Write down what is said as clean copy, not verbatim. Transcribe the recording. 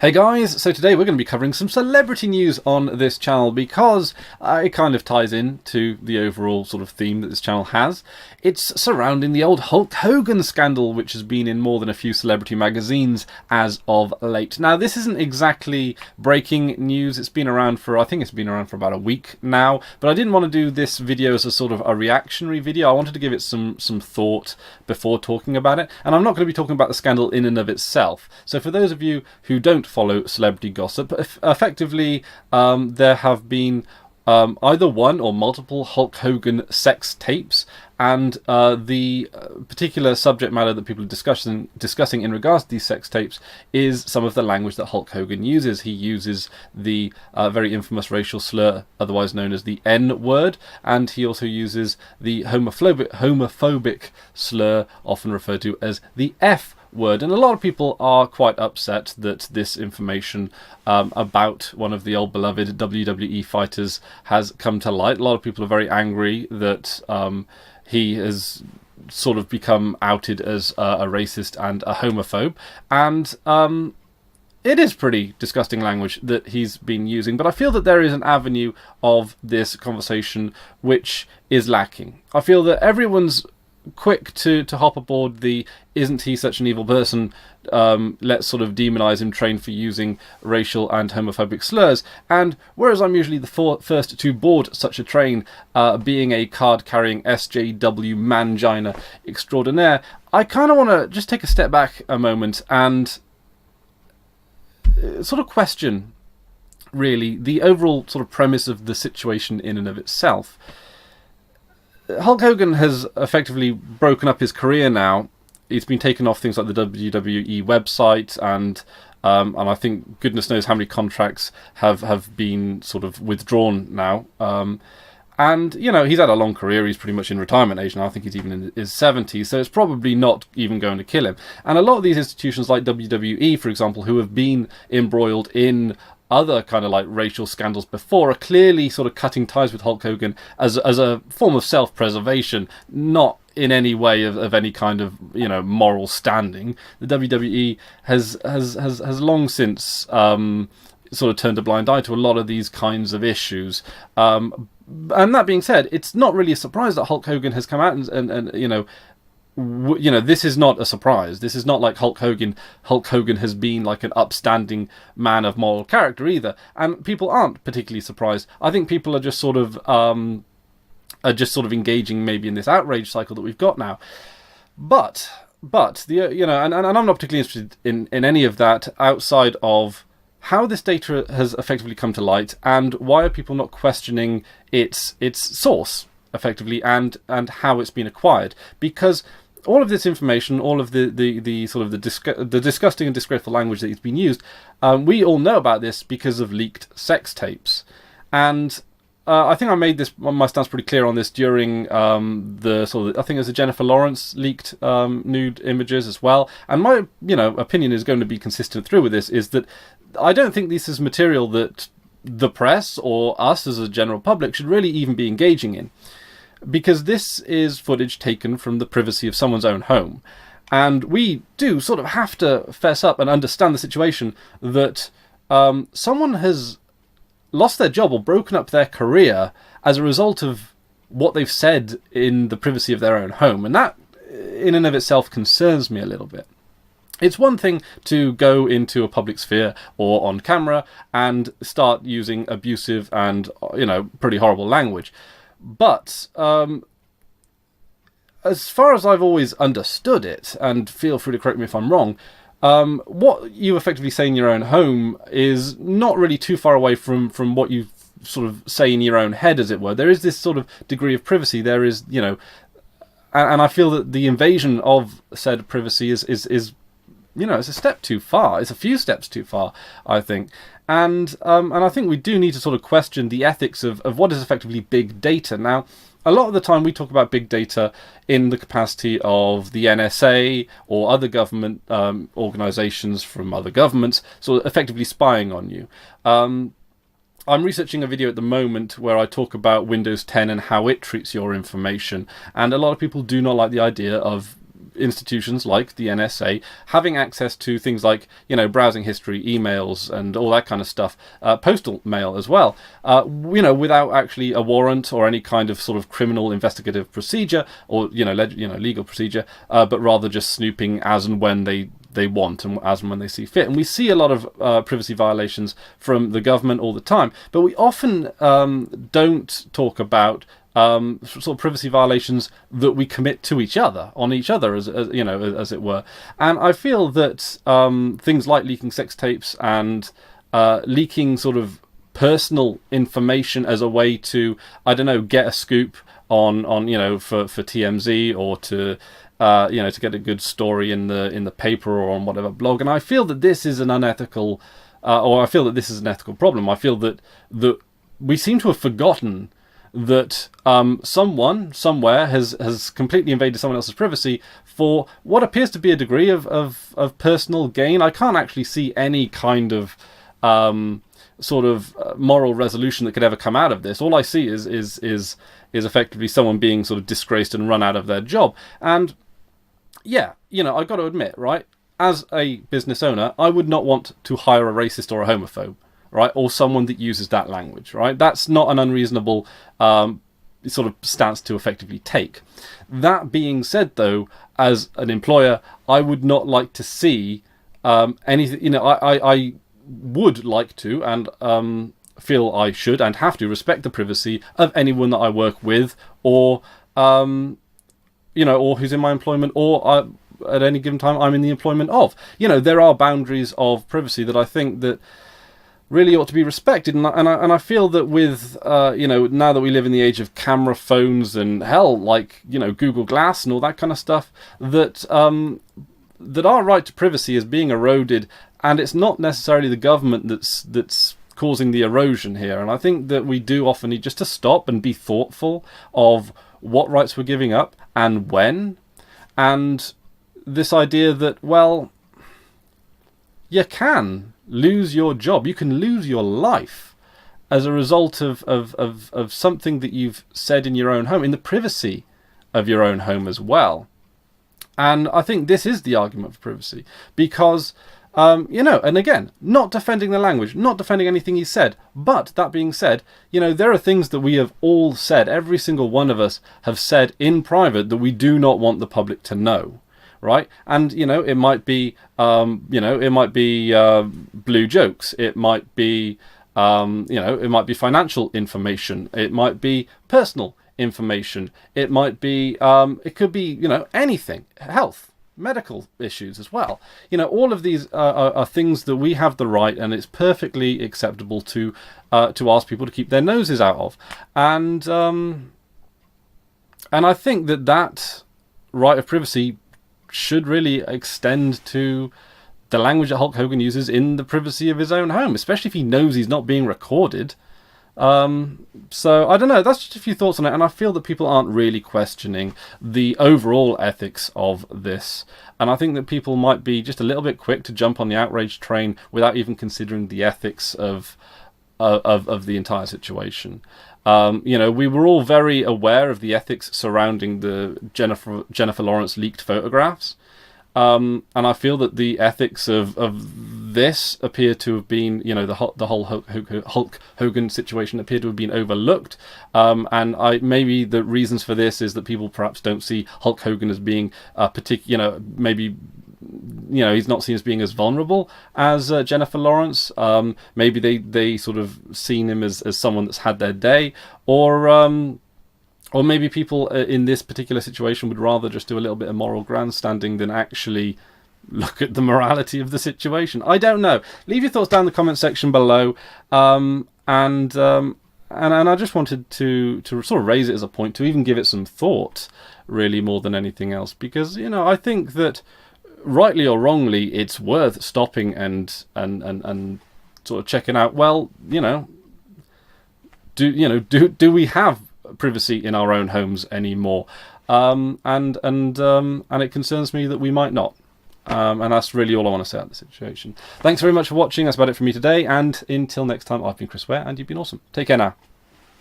Hey guys, so today we're going to be covering some celebrity news on this channel because it kind of ties in to the overall sort of theme that this channel has. It's surrounding the old Hulk Hogan scandal, which has been in more than a few celebrity magazines as of late. Now, this isn't exactly breaking news. It's been around for, I think it's been around for about a week now, but I didn't want to do this video as a sort of a reactionary video. I wanted to give it some thought before talking about it, and I'm not going to be talking about the scandal in and of itself. So for those of you who don't follow celebrity gossip, effectively there have been either one or multiple Hulk Hogan sex tapes, and the particular subject matter that people are discussing in regards to these sex tapes is some of the language that Hulk Hogan uses. He uses the very infamous racial slur, otherwise known as the N-word, and he also uses the homophobic slur, often referred to as the F-word. And a lot of people are quite upset that this information about one of the old beloved WWE fighters has come to light. A lot of people are very angry that he has sort of become outed as a racist and a homophobe, and it is pretty disgusting language that he's been using, but I feel that there is an avenue of this conversation which is lacking. I feel that everyone's quick to hop aboard the "isn't he such an evil person, let's sort of demonize him, trained for using racial and homophobic slurs," and whereas I'm usually the first to board such a train, being a card-carrying SJW mangina extraordinaire, I kind of want to just take a step back a moment and sort of question, really, the overall sort of premise of the situation in and of itself. Hulk Hogan has effectively broken up his career now. He's been taken off things like the WWE website, and I think goodness knows how many contracts have been sort of withdrawn now. And, you know, he's had a long career. He's pretty much in retirement age now. I think he's even in his 70s, so it's probably not even going to kill him. And a lot of these institutions like WWE, for example, who have been embroiled in other kind of like racial scandals before, are clearly sort of cutting ties with Hulk Hogan as a form of self-preservation, not in any way of any kind of, you know, moral standing. The WWE has long since sort of turned a blind eye to a lot of these kinds of issues. And that being said, it's not really a surprise that Hulk Hogan has come out and you know, this is not a surprise. This is not like Hulk Hogan has been like an upstanding man of moral character either, and people aren't particularly surprised. I think people are just sort of engaging maybe in this outrage cycle that we've got now. But the you know, and I'm not particularly interested in any of that outside of how this data has effectively come to light, and why are people not questioning its source effectively, and how it's been acquired. Because all of this information, all of the sort of the disgusting and disgraceful language that has been used, we all know about this because of leaked sex tapes. And I think I made my stance pretty clear on this during the sort of, I think it was the Jennifer Lawrence leaked nude images as well. And my, you know, opinion is going to be consistent through with this, is that I don't think this is material that the press or us as a general public should really even be engaging in, because this is footage taken from the privacy of someone's own home. And we do sort of have to fess up and understand the situation that someone has lost their job or broken up their career as a result of what they've said in the privacy of their own home. And that in and of itself concerns me a little bit. It's one thing to go into a public sphere or on camera and start using abusive and, you know, pretty horrible language. But as far as I've always understood it, and feel free to correct me if I'm wrong, what you effectively say in your own home is not really too far away from what you sort of say in your own head, as it were. There is this sort of degree of privacy. There is, you know, and I feel that the invasion of said privacy is you know, it's a step too far. It's a few steps too far, I think. And I think we do need to sort of question the ethics of what is effectively big data. Now, a lot of the time we talk about big data in the capacity of the NSA or other government organizations from other governments, sort of effectively spying on you. I'm researching a video at the moment where I talk about Windows 10 and how it treats your information. And a lot of people do not like the idea of institutions like the NSA having access to things like, browsing history, emails, and all that kind of stuff, postal mail as well, without actually a warrant or any kind of sort of criminal investigative procedure or, legal procedure, but rather just snooping as and when they want and as and when they see fit. And we see a lot of privacy violations from the government all the time, but we often don't talk about sort of privacy violations that we commit to each other, as it were. And I feel that things like leaking sex tapes and leaking sort of personal information as a way to, get a scoop on for TMZ or to to get a good story in the paper or on whatever blog. And I feel that this is an unethical, or I feel that this is an ethical problem. I feel that we seem to have forgotten that someone somewhere has completely invaded someone else's privacy for what appears to be a degree of personal gain. I can't actually see any kind of sort of moral resolution that could ever come out of this. All I see is effectively someone being sort of disgraced and run out of their job. And yeah, I've got to admit, right, as a business owner, I would not want to hire a racist or a homophobe, right, or someone that uses that language, right? That's not an unreasonable sort of stance to effectively take. That being said, though, as an employer, I would not like to see anything. I would like to and feel I should and have to respect the privacy of anyone that I work with, or or who's in my employment, or at any given time I'm in the employment of. There are boundaries of privacy that I think that really ought to be respected, and I feel that with now that we live in the age of camera phones and hell, like Google Glass and all that kind of stuff, that that our right to privacy is being eroded, and it's not necessarily the government that's causing the erosion here. And I think that we do often need just to stop and be thoughtful of what rights we're giving up and when, and this idea that, well, you can lose your job, you can lose your life as a result of something that you've said in your own home, in the privacy of your own home as well. And I think this is the argument for privacy, because and again, not defending the language, not defending anything he said, but that being said, there are things that we have all said, every single one of us have said in private, that we do not want the public to know. Right, and it might be, blue jokes. It might be, it might be financial information. It might be personal information. It might be, it could be, anything. Health, medical issues as well. All of these are things that we have the right, and it's perfectly acceptable to ask people to keep their noses out of. And I think that right of privacy should really extend to the language that Hulk Hogan uses in the privacy of his own home, especially if he knows he's not being recorded. So I don't know, that's just a few thoughts on it, and I feel that people aren't really questioning the overall ethics of this, and I think that people might be just a little bit quick to jump on the outrage train without even considering the ethics of the entire situation. We were all very aware of the ethics surrounding the Jennifer Lawrence leaked photographs, and I feel that the ethics of this appear to have been, the whole Hulk Hogan situation appeared to have been overlooked, and maybe the reasons for this is that people perhaps don't see Hulk Hogan as being a particular, maybe he's not seen as being as vulnerable as Jennifer Lawrence. Maybe they sort of seen him as someone that's had their day, or maybe people in this particular situation would rather just do a little bit of moral grandstanding than actually look at the morality of the situation. I don't know. Leave your thoughts down in the comment section below. And I just wanted to sort of raise it as a point, to even give it some thought, really, more than anything else, because I think that, rightly or wrongly, it's worth stopping and sort of checking out. Well, do we have privacy in our own homes anymore? And it concerns me that we might not. And that's really all I want to say about the situation. Thanks very much for watching. That's about it from me today. And until next time, I've been Chris Ware, and you've been awesome. Take care now.